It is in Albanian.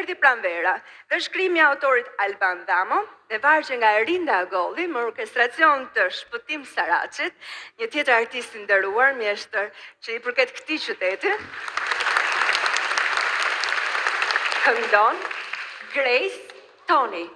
Mbreti Pranvera dhe shkrimi i autorit Alban Damo dhe vargje nga Erinda Agolli me orkestracion të Shpëtim Saraçit, një tjetër artist i nderuar, mjeshtër që i përket këtij qyteti. Këndon Grace Tony.